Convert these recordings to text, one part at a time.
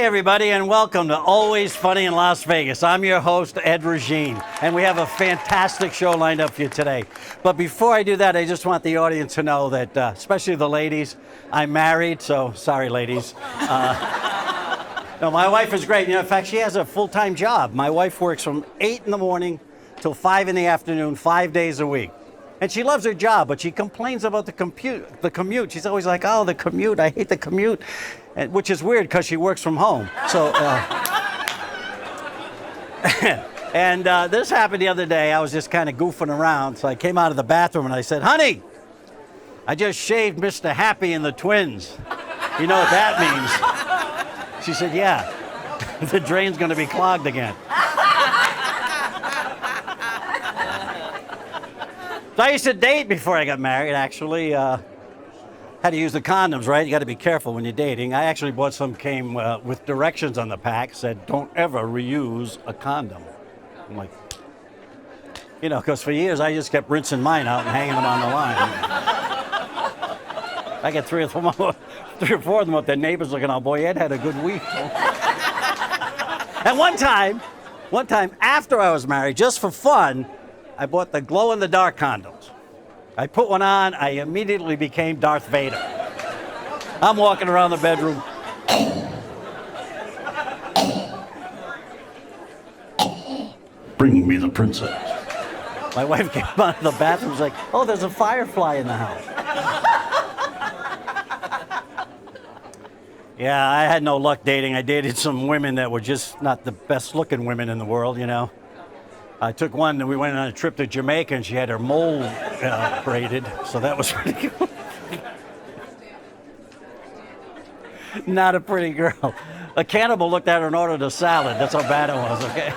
everybody, and welcome to Always Funny in Las Vegas. I'm your host, Ed Regine, and we have a fantastic show lined up for you today. But before I do that, I just want the audience to know that, especially the ladies, I'm married, so sorry, ladies. No, my wife is great. You know, in fact, she has a full-time job. My wife works from 8 in the morning till 5 in the afternoon, 5 days a week. And she loves her job, but she complains about the commute. She's always like, oh, the commute, I hate the commute, which is weird because she works from home. So, and this happened the other day. I was just kind of goofing around, so I came out of the bathroom and I said, honey, I just shaved Mr. Happy and the twins. You know what that means? She said, yeah, the drain's going to be clogged again. So I used to date before I got married, actually. Had to use the condoms, right? You got to be careful when you're dating. I actually bought some, came with directions on the pack, said, don't ever reuse a condom. I'm like, you know, because for years I just kept rinsing mine out and hanging them on the line. I got three or four of them up there, neighbors looking, oh boy, Ed had a good week. And one time after I was married, just for fun, I bought the glow-in-the-dark condoms. I put one on, I immediately became Darth Vader. I'm walking around the bedroom. Bring me the princess. My wife came out of the bathroom, was like, oh, there's a firefly in the house. Yeah, I had no luck dating. I dated some women that were just not the best-looking women in the world, you know. I took one and we went on a trip to Jamaica and she had her mole braided, so that was pretty cool. Not a pretty girl. A cannibal looked at her and ordered a salad. That's how bad it was, okay?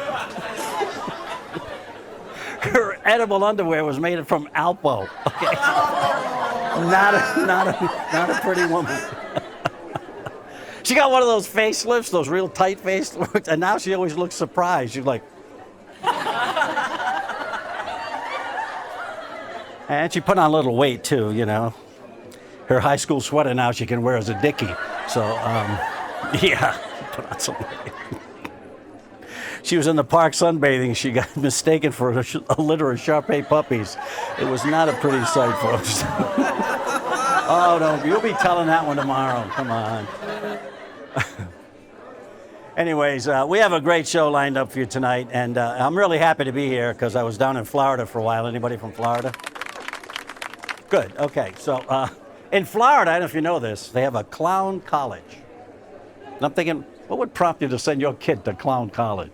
Her edible underwear was made from Alpo, okay? Not a pretty woman. She got one of those facelifts, those real tight facelifts, and now she always looks surprised. She's like, and she put on a little weight too, you know. Her high school sweater now she can wear as a dickie. So, yeah, she put on some weight. She was in the park sunbathing. She got mistaken for a litter of Shar-Pei puppies. It was not a pretty sight, folks. Oh, no, you'll be telling that one tomorrow. Come on. Anyways, we have a great show lined up for you tonight, and I'm really happy to be here because I was down in Florida for a while. Anybody from Florida? Good, okay. So in Florida, I don't know if you know this, they have a clown college. And I'm thinking, what would prompt you to send your kid to clown college?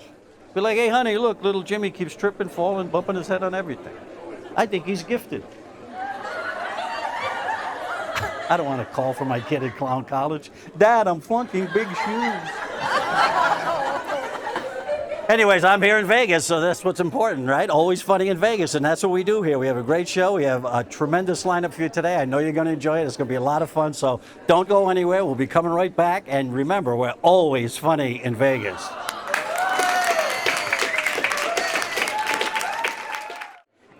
Be like, hey, honey, look, little Jimmy keeps tripping, falling, bumping his head on everything. I think he's gifted. I don't want to call for my kid at clown college. Dad, I'm flunking big shoes. Anyways, I'm here in Vegas, so that's what's important, right? Always funny in Vegas, and that's what we do here. We have a great show. We have a tremendous lineup for you today. I know you're going to enjoy it. It's going to be a lot of fun, so don't go anywhere. We'll be coming right back, and remember, we're always funny in Vegas.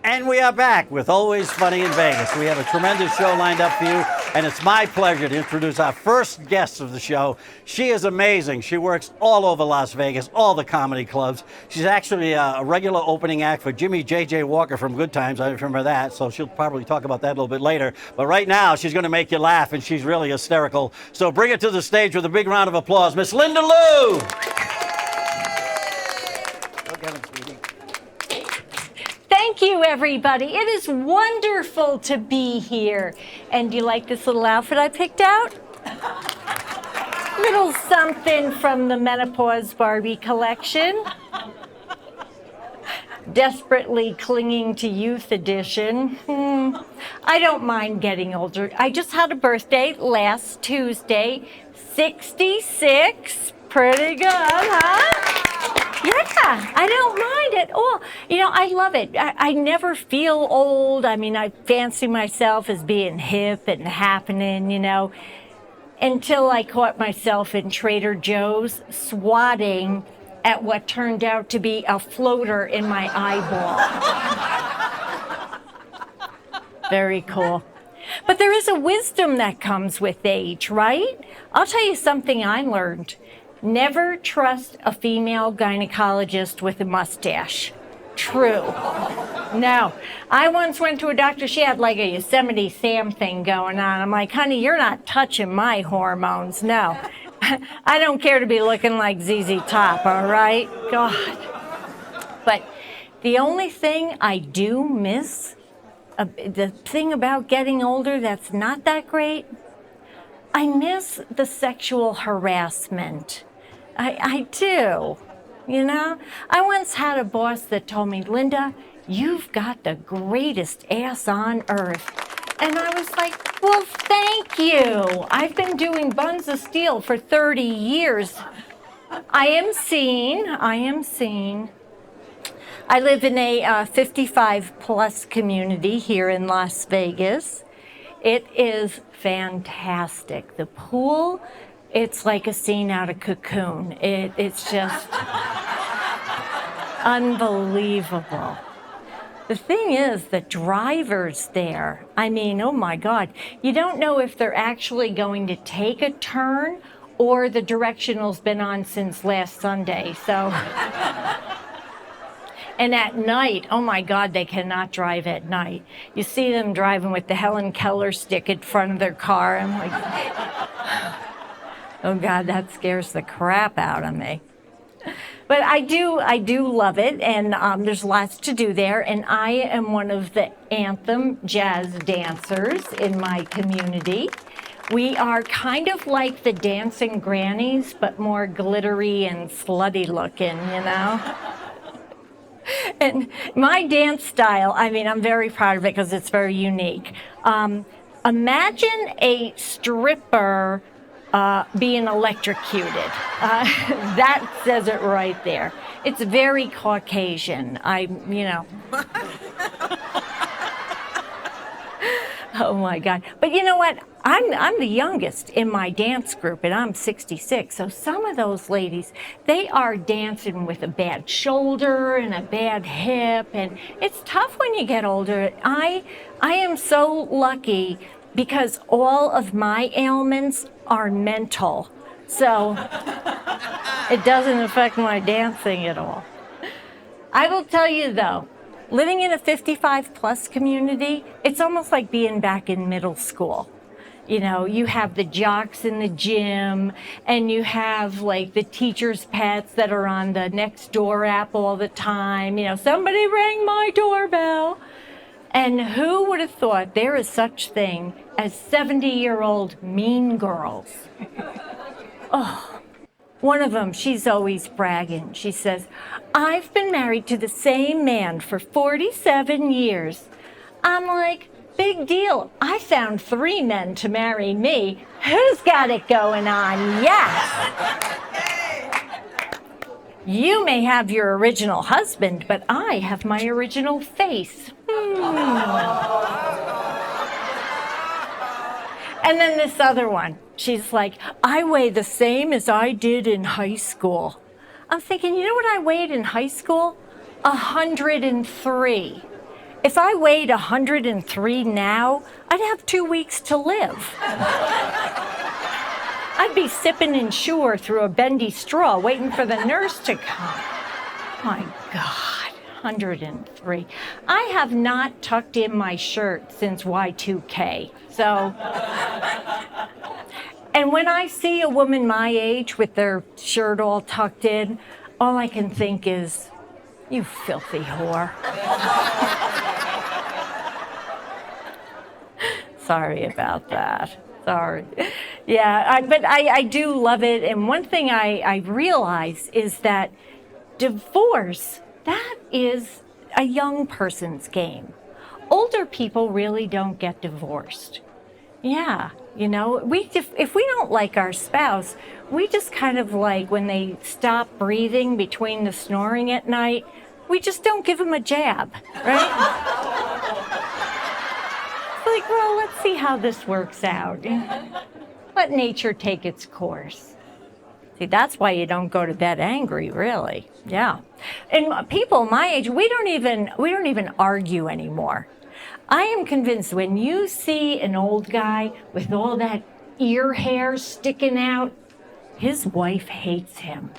And we are back with Always Funny in Vegas. We have a tremendous show lined up for you, and it's my pleasure to introduce our first guest of the show. She is amazing. She works all over Las Vegas, all the comedy clubs. She's actually a regular opening act for Jimmy J.J. Walker from Good Times. I remember that, so she'll probably talk about that a little bit later. But right now, she's going to make you laugh, and she's really hysterical. So bring her to the stage with a big round of applause, Miss Linda Lou. Thank you, everybody. It is wonderful to be here. And do you like this little outfit I picked out? Little something from the Menopause Barbie collection. Desperately clinging to youth edition. I don't mind getting older. I just had a birthday last Tuesday. 66. Pretty good, huh? Yeah, I don't mind at all. You know, I love it. I never feel old. I mean, I fancy myself as being hip and happening, you know, until I caught myself in Trader Joe's swatting at what turned out to be a floater in my eyeball. Very cool. But there is a wisdom that comes with age, right? I'll tell you something I learned. Never trust a female gynecologist with a mustache. True. No. I once went to a doctor, she had like a Yosemite Sam thing going on. I'm like, honey, you're not touching my hormones. No. I don't care to be looking like ZZ Top, all right? God. But the only thing I do miss, the thing about getting older that's not that great, I miss the sexual harassment. I do. You know, I once had a boss that told me, Linda, you've got the greatest ass on earth. And I was like, well, thank you. I've been doing buns of steel for 30 years. I am seen. I live in a 55 plus community here in Las Vegas. It is fantastic. The pool, it's like a scene out of Cocoon. It's just unbelievable. The thing is, the drivers there, I mean, oh my God, you don't know if they're actually going to take a turn or the directional's been on since last Sunday, so. And at night, oh my God, they cannot drive at night. You see them driving with the Helen Keller stick in front of their car. I'm like, oh God, that scares the crap out of me. But I do love it, and there's lots to do there, and I am one of the anthem jazz dancers in my community. We are kind of like the dancing grannies, but more glittery and slutty looking, you know? And my dance style, I mean, I'm very proud of it because it's very unique. Imagine a stripper being electrocuted. That says it right there. It's very Caucasian. Oh my God. But you know what? I'm the youngest in my dance group, and I'm 66. So some of those ladies, they are dancing with a bad shoulder and a bad hip, and it's tough when you get older. I am so lucky because all of my ailments are mental. So it doesn't affect my dancing at all. I will tell you though, living in a 55 plus community, it's almost like being back in middle school. You know, you have the jocks in the gym, and you have like the teacher's pets that are on the next door app all the time. You know, somebody rang my doorbell. And who would have thought there is such thing as 70-year-old mean girls? Oh, one of them, she's always bragging. She says, I've been married to the same man for 47 years. I'm like, big deal. I found 3 men to marry me. Who's got it going on? Yes. You may have your original husband, but I have my original face. And then this other one, she's like, I weigh the same as I did in high school. I'm thinking, you know what I weighed in high school? 103. If I weighed 103 now, I'd have 2 weeks to live. I'd be sipping Ensure through a bendy straw, waiting for the nurse to come. My God, 103. I have not tucked in my shirt since Y2K, so. And when I see a woman my age with their shirt all tucked in, all I can think is, you filthy whore. Sorry about that. Sorry. Yeah, but I do love it. And one thing I realize is that divorce, that is a young person's game. Older people really don't get divorced. Yeah, you know, if we don't like our spouse, we just kind of like when they stop breathing between the snoring at night, we just don't give them a jab, right? Like, well, let's see how this works out. Let nature take its course. See, that's why you don't go to bed angry, really. Yeah. And people my age, we don't even argue anymore. I am convinced when you see an old guy with all that ear hair sticking out, his wife hates him.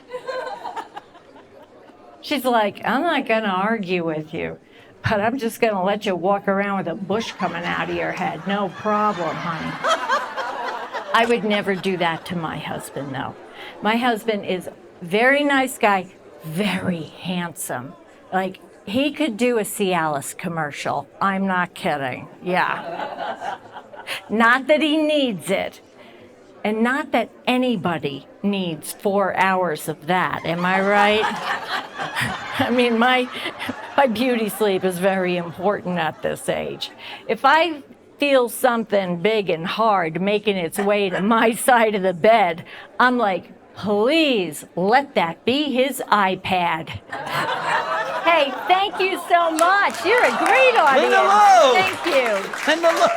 She's like, I'm not going to argue with you, but I'm just going to let you walk around with a bush coming out of your head. No problem, honey. I would never do that to my husband, though. My husband is a very nice guy, very handsome. Like, he could do a Cialis commercial. I'm not kidding. Yeah. Not that he needs it. And not that anybody needs 4 hours of that. Am I right? I mean, my beauty sleep is very important at this age. If I feel something big and hard making its way to my side of the bed, I'm like, please let that be his iPad. Hey, thank you so much. You're a great audience. Linda Lou. Thank you. Linda Lou.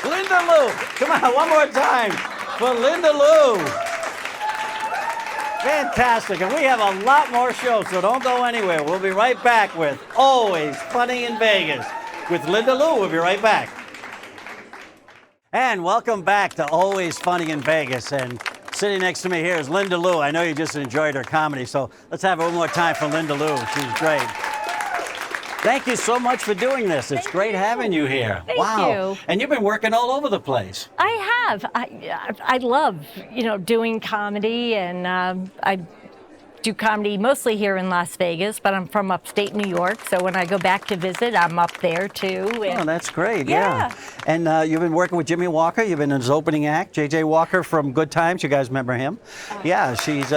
Linda Lou. Come on, one more time for Linda Lou. Fantastic. And we have a lot more shows, so don't go anywhere. We'll be right back with Always Funny in Vegas with Linda Lou. We'll be right back. And welcome back to Always Funny in Vegas. And sitting next to me here is Linda Lou. I know you just enjoyed her comedy, so let's have one more time for Linda Lou. She's great. Thank you so much for doing this. It's great having you here. Thank wow. you. And you've been working all over the place. I have. I love, doing comedy, and I do comedy mostly here in Las Vegas, but I'm from upstate New York, so when I go back to visit, I'm up there too. Oh, that's great. Yeah. And you've been working with Jimmy Walker. You've been in his opening act. J.J. Walker from Good Times. You guys remember him? Yeah, she's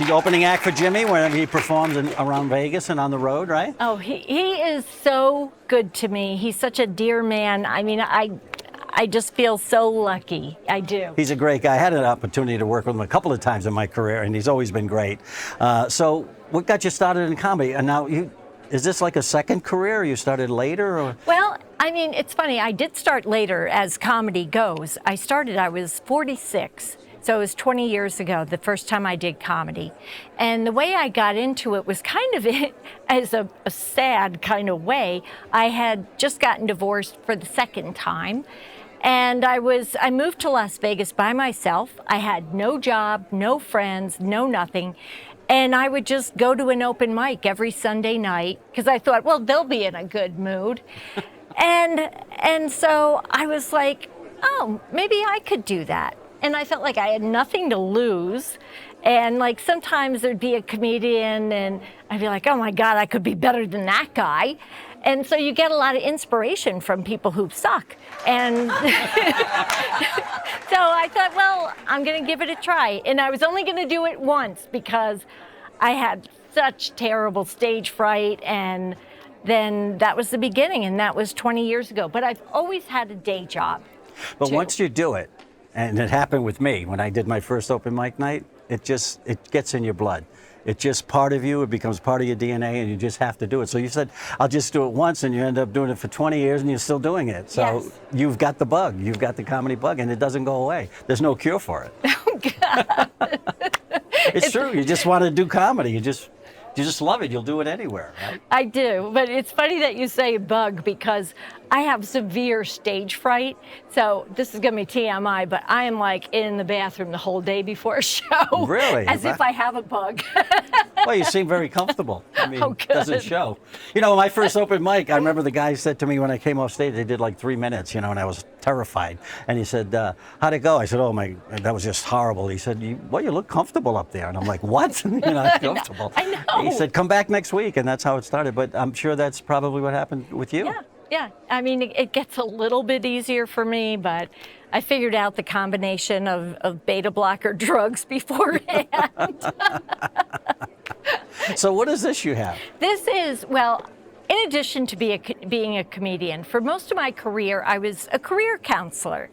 opening act for Jimmy when he performs around Vegas and on the road, right? Oh, he is so good to me. He's such a dear man. I mean, I just feel so lucky. I do. He's a great guy. I had an opportunity to work with him a couple of times in my career, and he's always been great. So what got you started in comedy? And now, is this like a second career, or you started later? Or? Well, I mean, it's funny. I did start later as comedy goes. I was 46. So it was 20 years ago, the first time I did comedy. And the way I got into it was kind of as a sad kind of way. I had just gotten divorced for the second time. And I moved to Las Vegas by myself. I had no job, no friends, no nothing. And I would just go to an open mic every Sunday night because I thought, well, they'll be in a good mood. and so I was like, oh, maybe I could do that. And I felt like I had nothing to lose. And like sometimes there'd be a comedian and I'd be like, oh my God, I could be better than that guy. And so you get a lot of inspiration from people who suck. And so I thought, well, I'm going to give it a try. And I was only going to do it once because I had such terrible stage fright. And then that was the beginning. And that was 20 years ago. But I've always had a day job. But once you do it, and it happened with me when I did my first open mic night, it gets in your blood. It's just part of you. It becomes part of your DNA, and you just have to do it. So you said, I'll just do it once, and you end up doing it for 20 years, and you're still doing it. So yes. You've got the bug. You've got the comedy bug, and it doesn't go away. There's no cure for it. Oh, God. It's true. You just want to do comedy. You just love it. You'll do it anywhere, right? I do, but it's funny that you say bug because I have severe stage fright. So this is going to be TMI, but I am like in the bathroom the whole day before a show. Really? As if I have a bug. Well, you seem very comfortable. I mean, Oh, it doesn't show. My first open mic, I remember the guy said to me when I came off stage, they did like 3 minutes, and I was terrified. And he said, how'd it go? I said, oh that was just horrible. He said, you look comfortable up there. And I'm like, what? Comfortable. I know. He said, come back next week. And that's how it started. But I'm sure that's probably what happened with you. Yeah. I mean, it gets a little bit easier for me, but I figured out the combination of beta blocker drugs beforehand. So what is this you have? This is, well, in addition to being a comedian, for most of my career, I was a career counselor.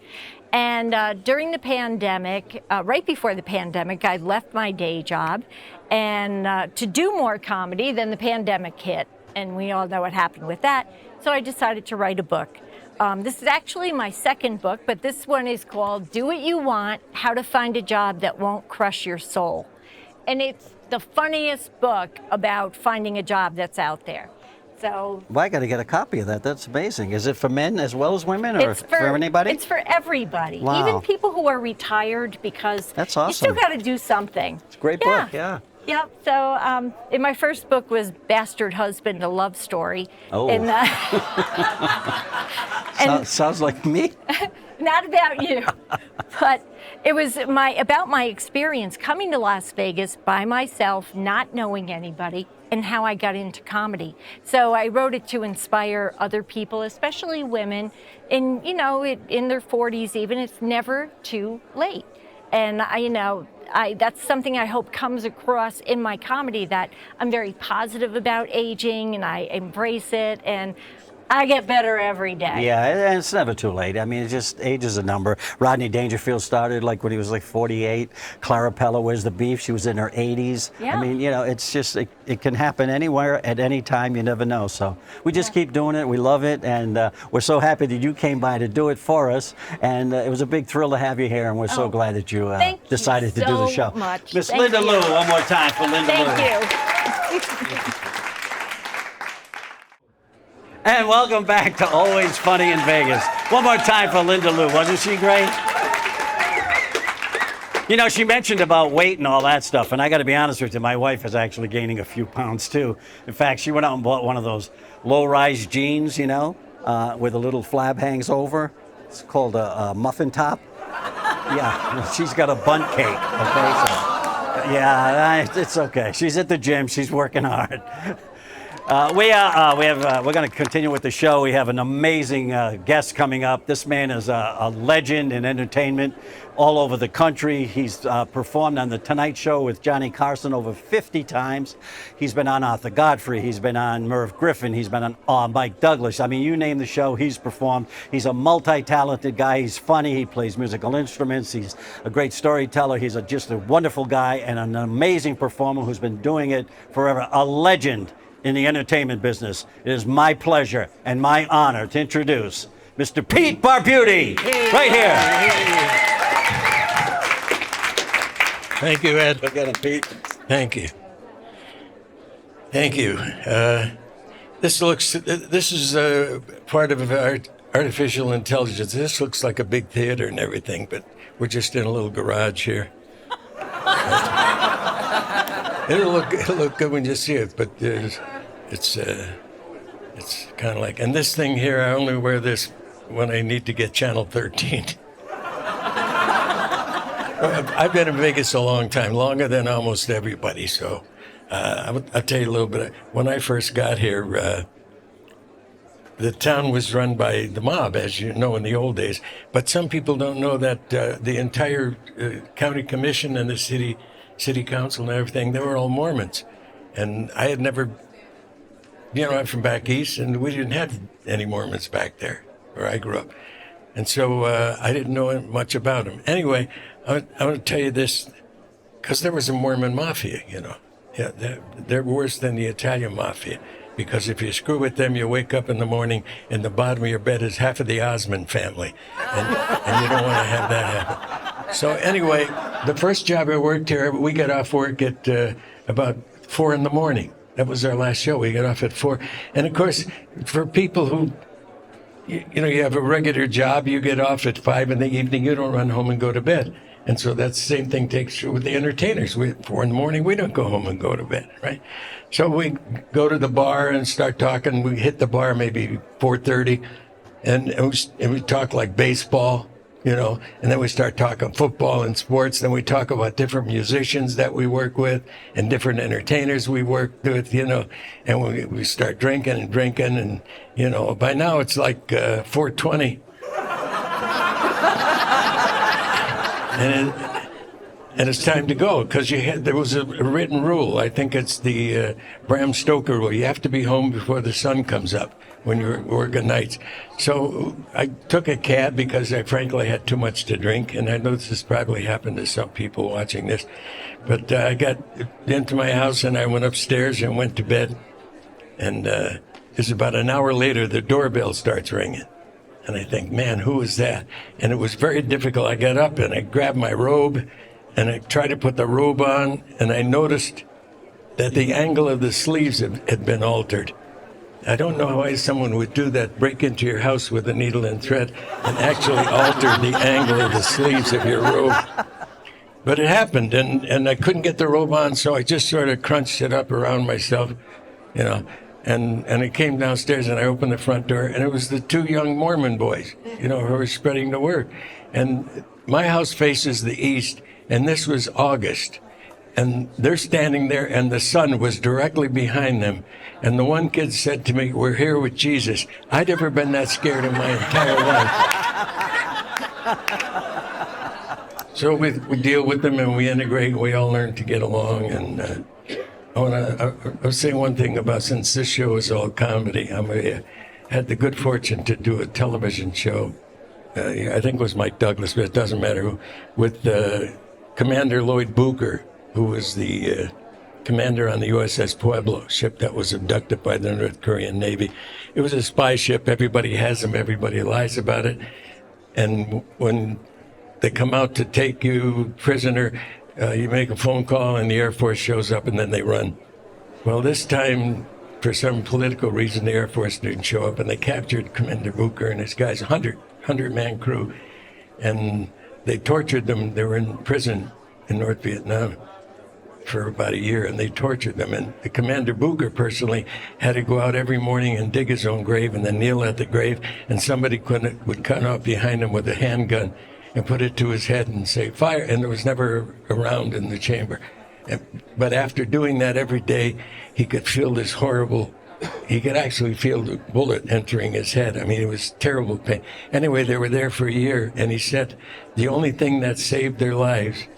And during the pandemic, right before the pandemic, I left my day job and to do more comedy, then the pandemic hit. And we all know what happened with that. So I decided to write a book. This is actually my second book, but this one is called Do What You Want, How to Find a Job That Won't Crush Your Soul. And it's the funniest book about finding a job that's out there. So Well, I got to get a copy of that. That's amazing. Is it for men as well as women, or for anybody? It's for everybody, Wow. even people who are retired, because That's you still awesome. got to do something. It's a great book, yeah. Yep. So, in my first book was Bastard Husband, a love story. Oh. And, Sounds like me. not about you, but it was about my experience coming to Las Vegas by myself, not knowing anybody, and how I got into comedy. So I wrote it to inspire other people, especially women, in their 40s even. It's never too late. And that's something I hope comes across in my comedy, that I'm very positive about aging and I embrace it, and I get better every day. Yeah, and it's never too late. I mean, it's just age is a number. Rodney Dangerfield started like when he was like 48. Clara Pella, Where's the Beef? She was in her 80s. Yeah. I mean, it's just, it can happen anywhere at any time. You never know. So we just keep doing it. We love it. And we're so happy that you came by to do it for us. And it was a big thrill to have you here. And we're so glad that you decided to do the show. Much. Miss Linda Lou, one more time for Linda Lou. Thank you. And welcome back to Always Funny in Vegas. One more time for Linda Lou. Wasn't she great? She mentioned about weight and all that stuff, and I got to be honest with you, my wife is actually gaining a few pounds too. In fact, she went out and bought one of those low-rise jeans, where the little flab hangs over. It's called a muffin top. Yeah, she's got a bundt cake. Okay, so yeah, it's okay. She's at the gym. She's working hard. We're going to continue with the show. We have an amazing guest coming up. This man is a legend in entertainment all over the country. He's performed on The Tonight Show with Johnny Carson over 50 times. He's been on Arthur Godfrey. He's been on Merv Griffin. He's been on Mike Douglas. I mean, you name the show, he's performed. He's a multi-talented guy. He's funny. He plays musical instruments. He's a great storyteller. He's just a wonderful guy and an amazing performer who's been doing it forever. A legend in the entertainment business. It is my pleasure and my honor to introduce Mr. Pete Barbutti, right here. Thank you, Ed. Look at him, Pete. Thank you. Thank you. This is part of artificial intelligence. This looks like a big theater and everything, but we're just in a little garage here. It'll look good when you see it, but it's kind of like, and this thing here, I only wear this when I need to get Channel 13. I've been in Vegas a long time, longer than almost everybody, so I'll tell you a little bit. When I first got here, the town was run by the mob, as you know, in the old days, but some people don't know that the entire county commission and the city council and everything, they were all Mormons. And I had never, I'm from back east, and we didn't have any Mormons back there where I grew up. And so I didn't know much about them. Anyway, I want to tell you this, because there was a Mormon mafia, Yeah, they're worse than the Italian mafia, because if you screw with them, you wake up in the morning and the bottom of your bed is half of the Osmond family. And you don't want to have that happen. So anyway, the first job I worked here, we got off work at about 4 in the morning. That was our last show. We got off at 4. And of course, for people who, you have a regular job, you get off at 5 in the evening, you don't run home and go to bed. And so that same thing takes true with the entertainers. 4 in the morning, we don't go home and go to bed, right? So we go to the bar and start talking. We hit the bar maybe 4:30, and we talk like baseball, and then we start talking football and sports. Then we talk about different musicians that we work with and different entertainers we work with, and we start drinking, and, by now it's like 4:20. And it's time to go, because there was a written rule. I think it's the Bram Stoker rule. You have to be home before the sun comes up when you're working nights. So I took a cab because I frankly had too much to drink, and I know this has probably happened to some people watching this. But I got into my house and I went upstairs and went to bed. And it's about an hour later, the doorbell starts ringing. And I think, man, who is that? And it was very difficult. I got up and I grabbed my robe and I tried to put the robe on, and I noticed that the angle of the sleeves had been altered. I don't know why someone would do that, break into your house with a needle and thread and actually alter the angle of the sleeves of your robe. But it happened, and I couldn't get the robe on, so I just sort of crunched it up around myself, you know. And I came downstairs and I opened the front door, and it was the two young Mormon boys, you know, who were spreading the word. And my house faces the east, and this was August. And they're standing there, and the sun was directly behind them. And the one kid said to me, "We're here with Jesus." I'd never been that scared in my entire life. So we deal with them, and we integrate. We all learn to get along. And I'll say one thing about, since this show is all comedy, I had the good fortune to do a television show. I think it was Mike Douglas, but it doesn't matter, with Commander Lloyd Booker, who was the commander on the USS Pueblo, ship that was abducted by the North Korean Navy. It was a spy ship. Everybody has them. Everybody lies about it. And when they come out to take you prisoner, you make a phone call and the Air Force shows up and then they run. Well, this time, for some political reason, the Air Force didn't show up and they captured Commander Booker and his guys, 100-man crew. And they tortured them. They were in prison in North Vietnam for about a year, and they tortured them. And the Commander Booker personally had to go out every morning and dig his own grave and then kneel at the grave, and somebody would cut off behind him with a handgun and put it to his head and say, "Fire," and there was never a round in the chamber. But after doing that every day, he could feel this horrible, he could actually feel the bullet entering his head. I mean, it was terrible pain. Anyway, they were there for a year, and he said the only thing that saved their lives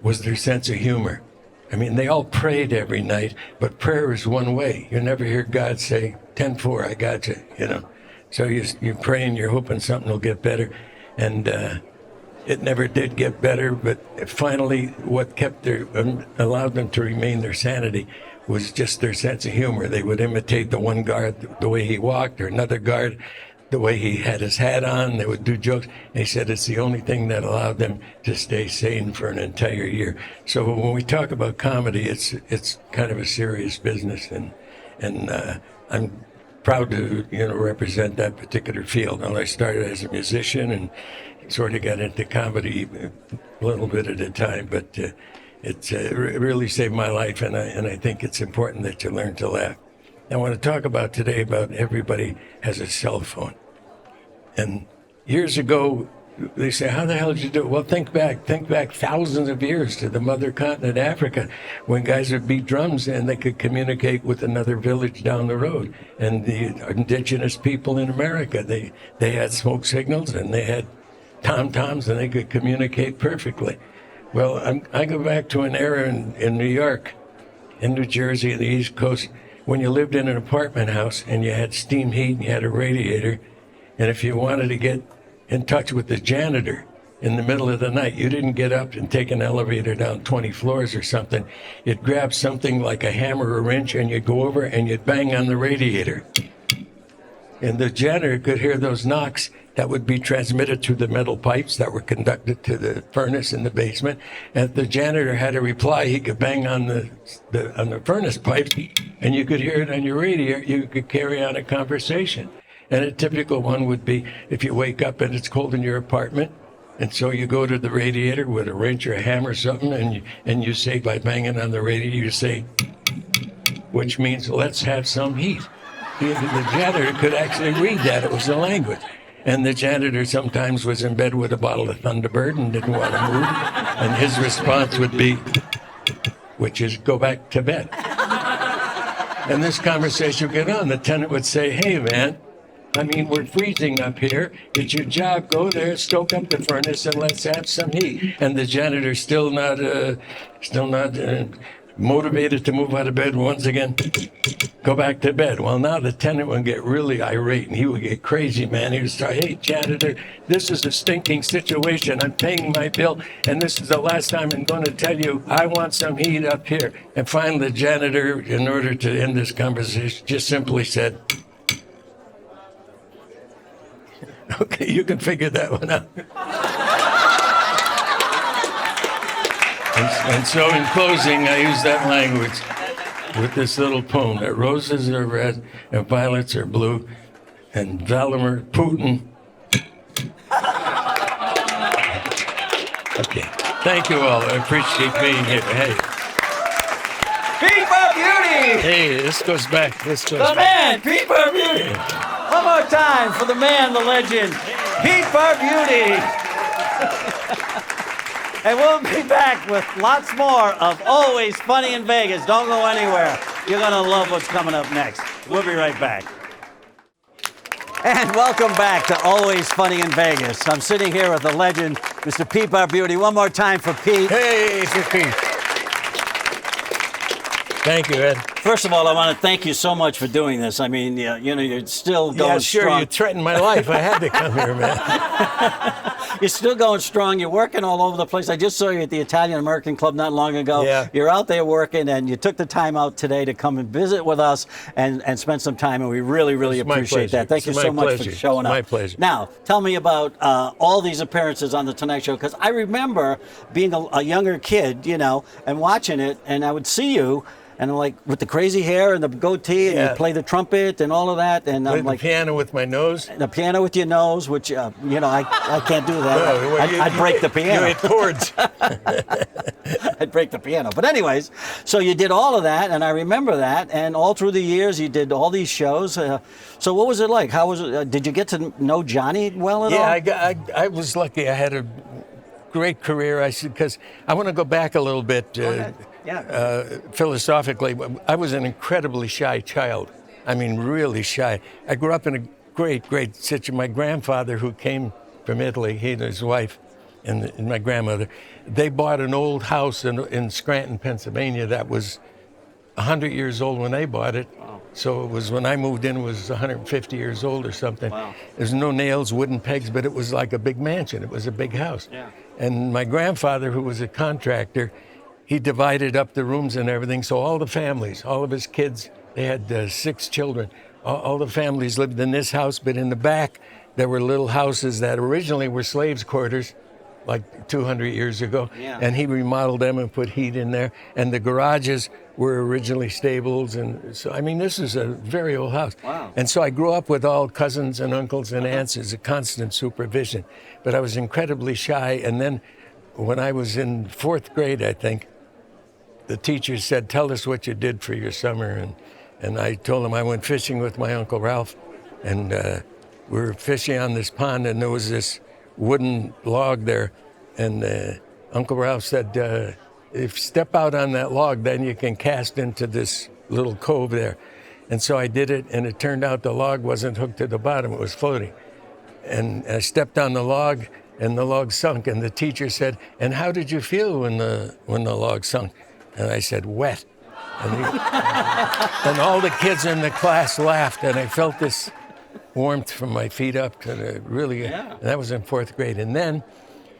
was their sense of humor. I mean, they all prayed every night, but prayer is one way. You never hear God say, 10-4, I got you, you know. So you're praying, you're hoping something will get better. And it never did get better, but finally what allowed them to remain their sanity was just their sense of humor. They would imitate the one guard, the way he walked, or another guard, the way he had his hat on. They would do jokes. And he said it's the only thing that allowed them to stay sane for an entire year. So when we talk about comedy, it's kind of a serious business, and I'm proud to represent that particular field. Now, I started as a musician and sort of got into comedy a little bit at a time, but it really saved my life, and I think it's important that you learn to laugh. I want to talk about today about everybody has a cell phone. And years ago, they say, how the hell did you do it? Well, think back thousands of years to the mother continent, Africa, when guys would beat drums and they could communicate with another village down the road. And the indigenous people in America, they had smoke signals and they had tom-toms and they could communicate perfectly. Well, I go back to an era in New York, in New Jersey, the East Coast, when you lived in an apartment house and you had steam heat and you had a radiator, and if you wanted to get in touch with the janitor in the middle of the night, you didn't get up and take an elevator down 20 floors or something. You'd grab something like a hammer or wrench and you'd go over and you'd bang on the radiator. And the janitor could hear those knocks that would be transmitted through the metal pipes that were conducted to the furnace in the basement. And if the janitor had a reply, he could bang on the furnace pipes, and you could hear it on your radio. You could carry on a conversation. And a typical one would be if you wake up and it's cold in your apartment, and so you go to the radiator with a wrench or a hammer or something, and you say, by banging on the radiator, you say, which means let's have some heat. The janitor could actually read that. It was the language. And the janitor sometimes was in bed with a bottle of Thunderbird and didn't want to move. And his response would be, which is, go back to bed. And this conversation would get on. The tenant would say, hey, man, I mean, we're freezing up here. It's your job. Go there, stoke up the furnace, and let's have some heat. And the janitor still not motivated to move out of bed. Once again, go back to bed. Well, now the tenant would get really irate, and he would get crazy, man. He would start, hey, janitor, this is a stinking situation. I'm paying my bill, and this is the last time I'm going to tell you I want some heat up here. And finally, the janitor, in order to end this conversation, just simply said, okay, you can figure that one out. And so in closing, I use that language. with this little poem that roses are red and violets are blue, and Vladimir Putin. Okay. Thank you all. I appreciate being here. Hey. Pete Barbutti! Hey, this goes back. The man, Pete Barbutti! One more time for the man, the legend, Pete Barbutti! And we'll be back with lots more of Always Funny in Vegas. Don't go anywhere. You're going to love what's coming up next. We'll be right back. And welcome back to Always Funny in Vegas. I'm sitting here with the legend, Mr. Pete Barbutti. One more time for Pete. Hey, for Pete. Thank you, Ed. First of all, I want to thank you so much for doing this. I mean, you're still going sure, strong. you threatened my life. I had to come here, man. You're still going strong. You're working all over the place. I just saw you at the Italian American Club not long ago. Yeah. You're out there working, and you took the time out today to come and visit with us and spend some time, and we really, really appreciate that. Thank you so much for showing up. My pleasure. Now, tell me about all these appearances on The Tonight Show, because I remember being a younger kid, and watching it, and I would see you, and like with the crazy hair and the goatee, and you play the trumpet and all of that, and I'm like the piano with my nose. the piano with your nose, which I can't do that. No, I'd break the piano. You hit chords. I'd break the piano. But anyways, so you did all of that, and I remember that, and all through the years you did all these shows. So what was it like? How was it? Did you get to know Johnny well at all? I was lucky. I had a great career. Because I want to go back a little bit. Philosophically, I was an incredibly shy child. I mean, really shy. I grew up in a great situation. My grandfather, who came from Italy, he and his wife, and my grandmother, they bought an old house in Scranton, Pennsylvania that was 100 years old when they bought it. Wow. So it was when I moved in, it was 150 years old or something. Wow. There's no nails, wooden pegs, but it was like a big mansion. It was a big house. Yeah. And my grandfather, who was a contractor, he divided up the rooms and everything. So all the families, all of his kids, they had 6 children. All the families lived in this house, but in the back, there were little houses that originally were slaves' quarters, like 200 years ago. Yeah. And he remodeled them and put heat in there. And the garages were originally stables. And so, I mean, this is a very old house. Wow. And so I grew up with all cousins and uncles and aunts as a constant supervision. But I was incredibly shy. And then when I was in 4th grade, I think, the teacher said, "Tell us what you did for your summer." And I told him I went fishing with my Uncle Ralph. And we were fishing on this pond, and there was this wooden log there. And Uncle Ralph said, if you step out on that log, then you can cast into this little cove there. And so I did it, and it turned out the log wasn't hooked to the bottom, it was floating. And I stepped on the log, and the log sunk. And the teacher said, "And how did you feel when the log sunk?" And I said, "Wet." And all the kids in the class laughed, and I felt this warmth from my feet up to the and that was in 4th grade. And then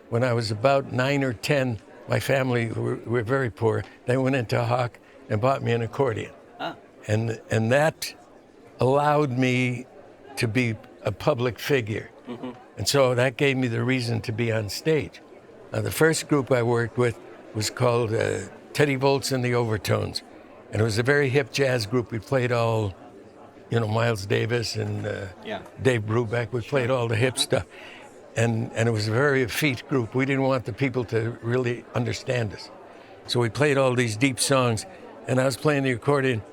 when I was about 9 or 10, my family were very poor. They went into Hawk and bought me an accordion. And that allowed me to be a public figure. Mm-hmm. And so that gave me the reason to be on stage. Now, the first group I worked with was called Teddy Volts and the Overtones. And it was a very hip jazz group. We played all, Miles Davis and Dave Brubeck. We played all the hip stuff. And it was a very effete group. We didn't want the people to really understand us. So we played all these deep songs. And I was playing the accordion.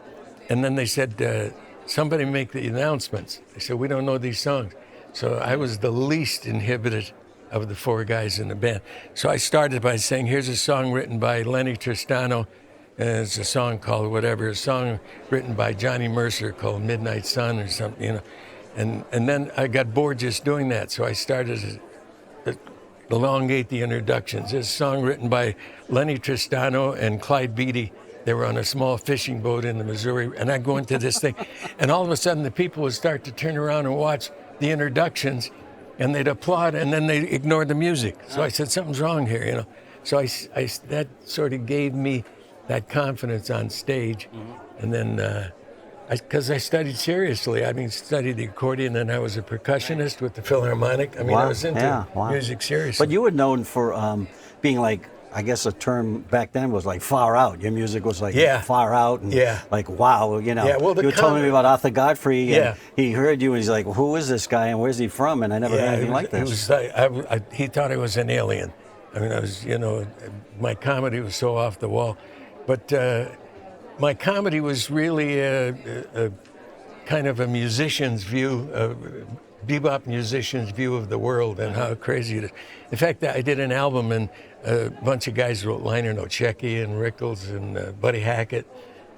And then they said, somebody make the announcements. They said, we don't know these songs. So I was the least inhibited of the 4 guys in the band. So I started by saying, here's a song written by Lenny Tristano. And it's a song called whatever, a song written by Johnny Mercer called Midnight Sun or something, And then I got bored just doing that. So I started to elongate the introductions. There's a song written by Lenny Tristano and Clyde Beatty. They were on a small fishing boat in the Missouri. And I'd go into this thing. And all of a sudden, the people would start to turn around and watch the introductions. And they'd applaud, and then they'd ignore the music. So I said, something's wrong here, So that sort of gave me that confidence on stage. Mm-hmm. And then, because I studied seriously. Studied the accordion, and I was a percussionist with the Philharmonic. I was into music seriously. But you were known for being like I guess a term back then was like far out. Your music was like Yeah. far out and Yeah. like wow, you know. Yeah, well, the you were telling me about Arthur Godfrey. Yeah. And he heard you and he's like, well, who is this guy and where's he from? And I never heard anything like this. He thought I was an alien. I mean, I was, you know, my comedy was so off the wall. But my comedy was really a kind of a musician's view, a bebop musician's view of the world and how crazy it is. In fact, I did an album and a bunch of guys wrote liner notes, Shecky and Rickles and Buddy Hackett.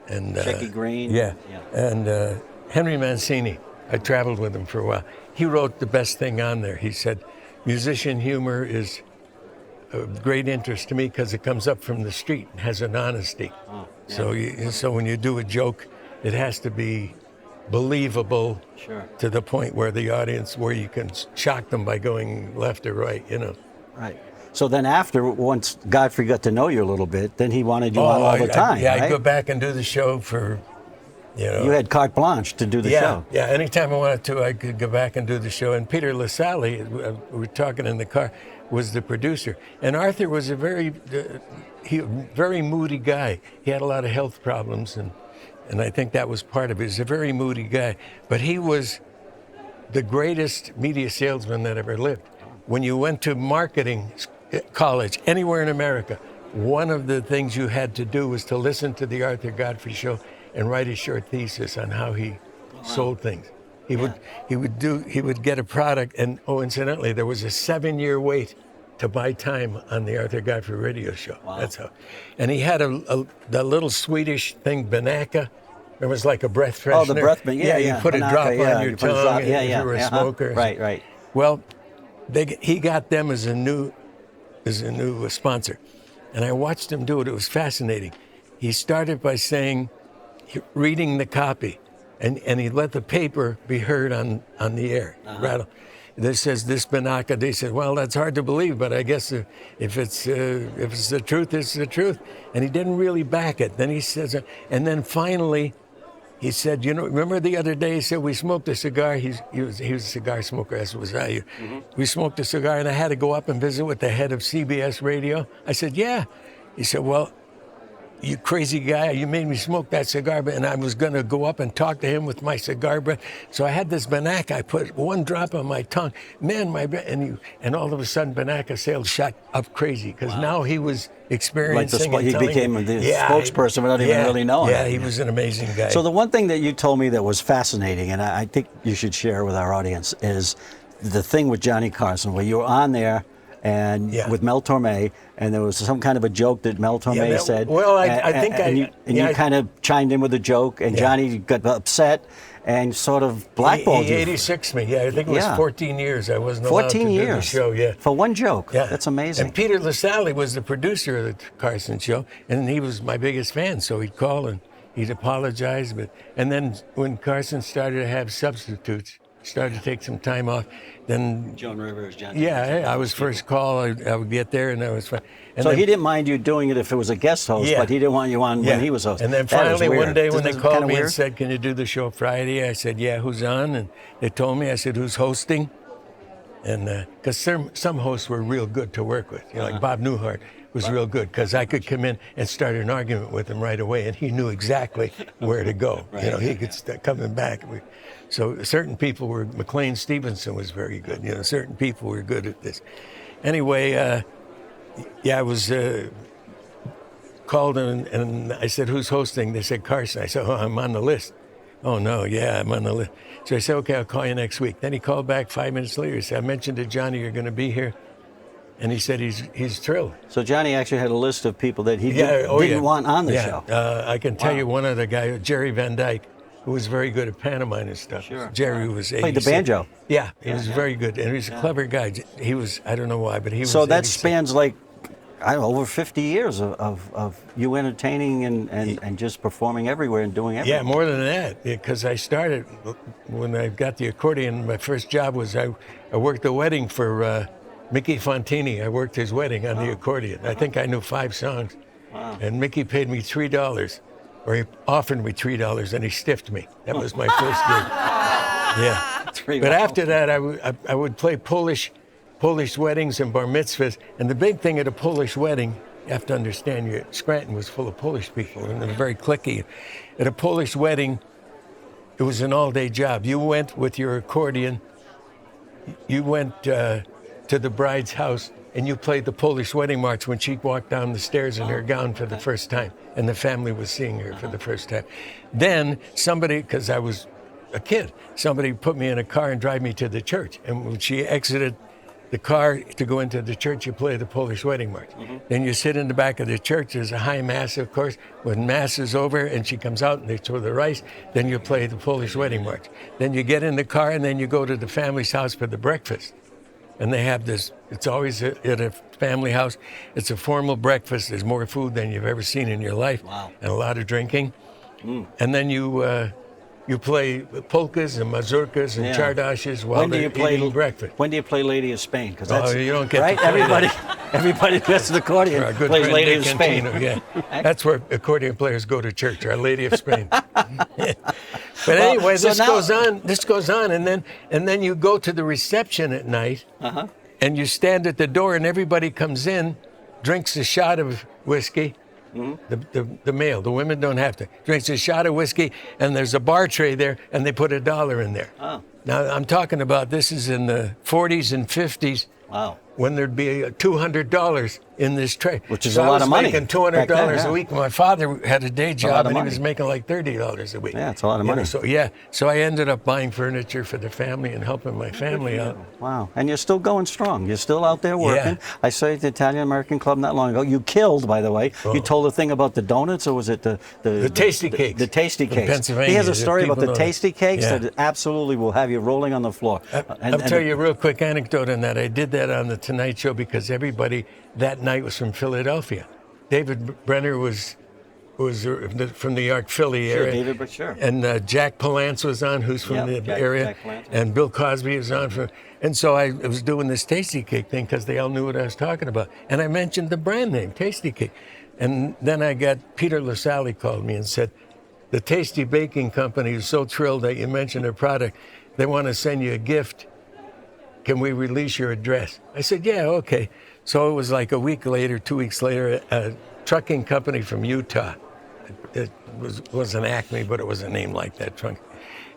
And Shecky Green. Yeah. And Henry Mancini, I traveled with him for a while. He wrote the best thing on there. He said, musician humor is of great interest to me because it comes up from the street and has an honesty. Oh, yeah. So when you do a joke, it has to be believable to the point where the audience, where you can shock them by going left or right, you know. Right. So then after, once Godfrey got to know you a little bit, then he wanted you on all the time, right? I'd go back and do the show for, you know. You had carte blanche to do the show. Yeah, anytime I wanted to, I could go back and do the show. And Peter LaSalle, we were talking in the car, was the producer. And Arthur was a very moody guy. He had a lot of health problems, and I think that was part of it. He's a very moody guy. But he was the greatest media salesman that ever lived. When you went to marketing college, anywhere in America, one of the things you had to do was to listen to the Arthur Godfrey show and write a short thesis on how he sold things. He would get a product, and incidentally, there was a 7-year wait to buy time on the Arthur Godfrey radio show. Wow. That's how. And he had that little Swedish thing, Banaka. It was like a breath freshener. Oh, the breath, yeah. You put Banaka, a drop on your you put a tongue drop, if you were a smoker. Right. Well, he got them as a new sponsor, and I watched him do it. It was fascinating. He started by reading the copy, and he let the paper be heard on the air. Rattle. This says this Banaka. They said, well, that's hard to believe, but I guess if it's the truth, it's the truth. And he didn't really back it. Then he says, and then finally, he said, you know, remember the other day he said we smoked a cigar. He was a cigar smoker, as was I. We smoked a cigar, and I had to go up and visit with the head of CBS Radio. I said, yeah. He said, well, you crazy guy, you made me smoke that cigar, and I was going to go up and talk to him with my cigar breath. So I had this Banaka. I put one drop on my tongue. Man, my breath, and all of a sudden, Banaka sales shot up crazy because now he was experiencing he became the spokesperson without even really knowing. Yeah, he was an amazing guy. So the one thing that you told me that was fascinating, and I think you should share with our audience, is the thing with Johnny Carson, where you were on there and with Mel Torme, and there was some kind of a joke that Mel Torme said. Well, I think you kind of chimed in with a joke, and Johnny got upset and sort of blackballed you. He 86'd me. Yeah, I think it was 14 years. I wasn't allowed to do the show. Yeah, for one joke. Yeah, that's amazing. And Peter LaSalle was the producer of the Carson show, and he was my biggest fan. So he'd call and he'd apologize, and then when Carson started to have substitutes, started to take some time off. Then Joan Rivers, Johnny. Yeah, I was first call. I would get there, and I was fine. And so then, he didn't mind you doing it if it was a guest host, but he didn't want you on when he was host. And then finally one day when they called me and said, "Can you do the show Friday?" I said, "Yeah, who's on?" And they told me. I said, "Who's hosting?" And because some hosts were real good to work with, you know, like Bob Newhart was real good because I could come in and start an argument with him right away, and he knew exactly where to go. You know, he could start coming back. So certain people were, McLean Stevenson was very good. You know, certain people were good at this. Anyway, I was called and I said, "Who's hosting?" They said, "Carson." I said, "Oh, I'm on the list." "Oh, no, yeah, I'm on the list." So I said, "Okay, I'll call you next week." Then he called back 5 minutes later. He said, "I mentioned to Johnny you're going to be here." And he said he's thrilled. So Johnny actually had a list of people that he didn't want on the show. I can tell you one other guy, Jerry Van Dyke, who was very good at pantomime and stuff. Sure. Jerry was 86. Played the banjo. Yeah, he was very good. And he was a clever guy. He was, I don't know why, but he was So that 86. spans like, I don't know, over 50 years of you entertaining and just performing everywhere and doing everything. Yeah, more than that, because I started, when I got the accordion, my first job was I worked a wedding for Mickey Fontini. I worked his wedding on the accordion. I think I knew 5 songs. Wow. And Mickey paid me $3, or he offered me $3, and he stiffed me. That was my first gig. Yeah. But after that, I would play Polish weddings and bar mitzvahs. And the big thing at a Polish wedding You have to understand, Scranton was full of Polish people, and they were very cliquey. At a Polish wedding, it was an all-day job. You went with your accordion, you went to the bride's house, and you played the Polish wedding march when she walked down the stairs in her gown for the first time, and the family was seeing her for the first time. Then somebody, because I was a kid, somebody put me in a car and drive me to the church. And when she exited the car to go into the church, you play the Polish wedding march. Then you sit in the back of the church. There's a high mass, of course. When mass is over and she comes out and they throw the rice, then you play the Polish wedding march. Then you get in the car and then you go to the family's house for the breakfast. And they have this, it's always at a family house. It's a formal breakfast. There's more food than you've ever seen in your life. Wow. And a lot of drinking. And then you play polkas and mazurkas and chardashes while they're eating breakfast. When do you play Lady of Spain? Because that's you don't get right. to play Everybody that's an accordion Our good plays friend Lady Dick of Spain. Antino, yeah. That's where accordion players go to church, Our Lady of Spain. But anyway, so this now- goes on, and then you go to the reception at night, and you stand at the door, and everybody comes in, drinks a shot of whiskey. The male, the women don't have to. Drinks a shot of whiskey, and there's a bar tray there, and they put $1 in there. Oh. Now, I'm talking about this is in the 40s and 50s. Wow. When there'd be $200 in this tray. Which is So a lot I was of money making $200 back then, a yeah. week. My father had a day lot job, of and he money. was making like $30 a week. Yeah, it's a lot of You money. know, so I ended up buying furniture for the family and helping my family out. Wow. And you're still going strong. You're still out there working. Yeah. I saw you at the Italian American Club not long ago. You killed, by the way. You told a thing about the donuts, or was it the tasty cakes The tasty from cakes. Pennsylvania. He has a If story about people the know that. tasty cakes Yeah. that absolutely will have you rolling on the floor. I'll tell you a real quick anecdote on that. I did that on the Tonight Show because everybody that night was from Philadelphia. David Brenner was from the York, Philly Sure, area. David, but sure. And Jack Palance was on, who's from Yep, the area. Jack Palance. And Bill Cosby was on. And so I was doing this tasty cake thing because they all knew what I was talking about. And I mentioned the brand name, Tasty Cake. And then I got Peter LaSalle called me and said, the Tasty Baking Company is so thrilled that you mentioned their product. They want to send you a gift. Can we release your address? I said, yeah, okay. So it was like a week later, 2 weeks later, a trucking company from Utah. It wasn't Acme, but it was a name like that.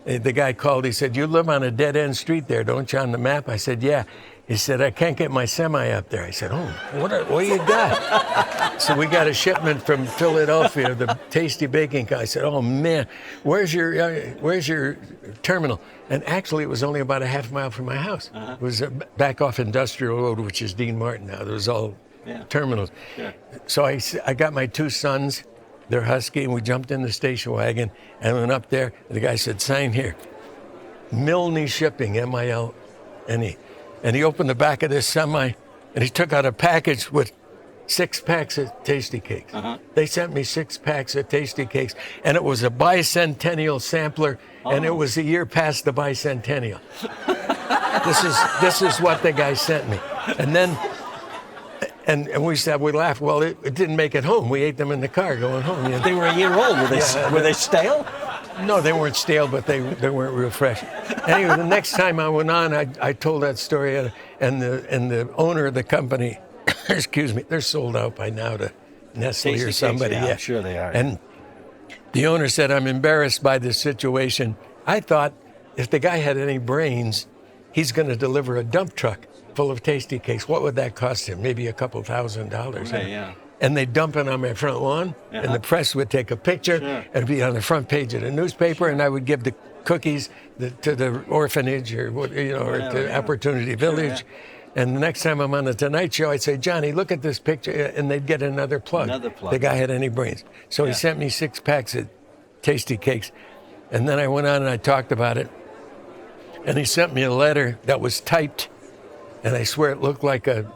The guy called, he said, you live on a dead-end street there, don't you, on the map? I said, yeah. He said, I can't get my semi up there. I said, oh, what you got? So we got a shipment from Philadelphia, the Tasty Baking Company. I said, oh, man, where's your terminal? And actually, it was only about a half mile from my house. It was back off Industrial Road, which is Dean Martin now. There was all terminals. Yeah. So I got my two sons. They're husky, and we jumped in the station wagon and went up there. And the guy said, sign here. Milne Shipping, M-I-L-N-E. And he opened the back of this semi, and he took out a package with 6 packs of Tasty Cakes. They sent me 6 packs of Tasty Cakes, and it was a bicentennial sampler, and it was a year past the bicentennial. This is what the guy sent me. And then, and we laughed, well, it didn't make it home. We ate them in the car going home. You know. They were a year old. Were they stale? No, they weren't stale, but they weren't real fresh. Anyway, the next time I went on, I told that story, and the owner of the company, excuse me, they're sold out by now to Nestle Tasty or Cakes, somebody. yeah, I'm sure they are. And the owner said, I'm embarrassed by this situation. I thought if the guy had any brains, he's going to deliver a dump truck full of Tasty Cakes. What would that cost him? Maybe a couple $1,000. Okay, yeah. And they'd dump it on my front lawn, and the press would take a picture, and it'd be on the front page of the newspaper, and I would give the cookies to the orphanage or to Opportunity Village. And the next time I'm on the Tonight Show, I'd say, Johnny, look at this picture, and they'd get another plug. The guy had any brains. So he sent me 6 packs of Tasty Cakes. And then I went on and I talked about it. And he sent me a letter that was typed, and I swear it looked like a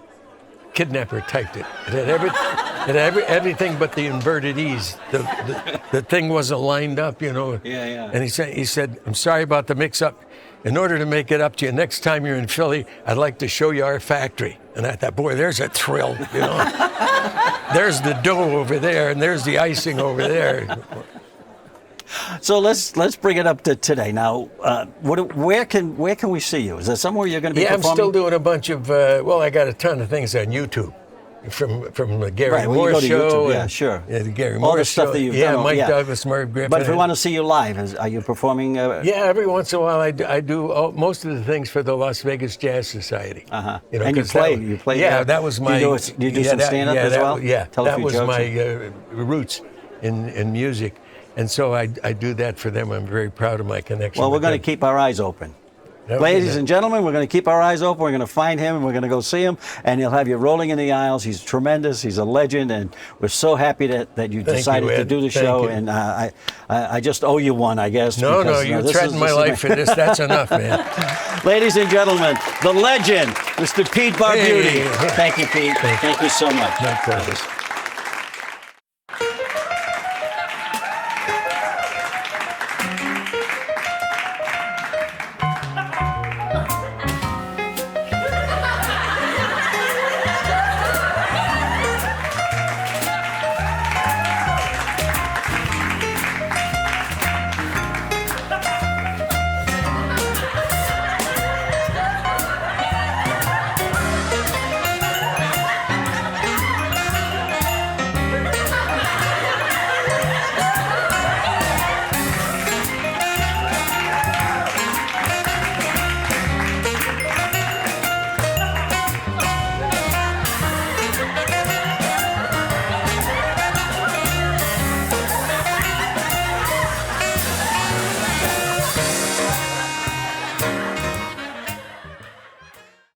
kidnapper typed it. It had everything but the inverted E's. The thing wasn't lined up, you know. Yeah. And he said, I'm sorry about the mix-up. In order to make it up to you, next time you're in Philly, I'd like to show you our factory. And I thought, boy, there's a thrill, you know. There's the dough over there, and there's the icing over there. So let's bring it up to today. Now, where can we see you? Is there somewhere you're going to be performing? I'm still doing a bunch of, I got a ton of things on YouTube. from the Gary Right, well, you Moore go to show. YouTube, yeah, and- sure. Yeah, the Gary All Moore the stuff show. that you've yeah, done, Mike yeah. Douglas, Merv Griffin. But if we want to see you live, are you performing? Yeah, every once in a while I do most of the things for the Las Vegas Jazz Society. Uh-huh. You know, And you 'cause play. that- You play. Yeah, that was my. Do you do some stand-up as that, well? Yeah, Tell a that few was jokes? my roots in music, and so I do that for them. I'm very proud of my connection. Well, we're with going them. to keep our eyes open. Okay, Ladies then. and gentlemen, we're going to keep our eyes open. We're going to find him, and we're going to go see him, and he'll have you rolling in the aisles. He's tremendous. He's a legend, and we're so happy that you Thank decided you, to Ed. do the Thank show. you. And I just owe you one, I guess. No, because, you this threatened my is life for this. That's enough, man. Ladies and gentlemen, the legend, Mr. Pete Barbutti. Hey. Thank you, Pete. Thank you so much. My pleasure.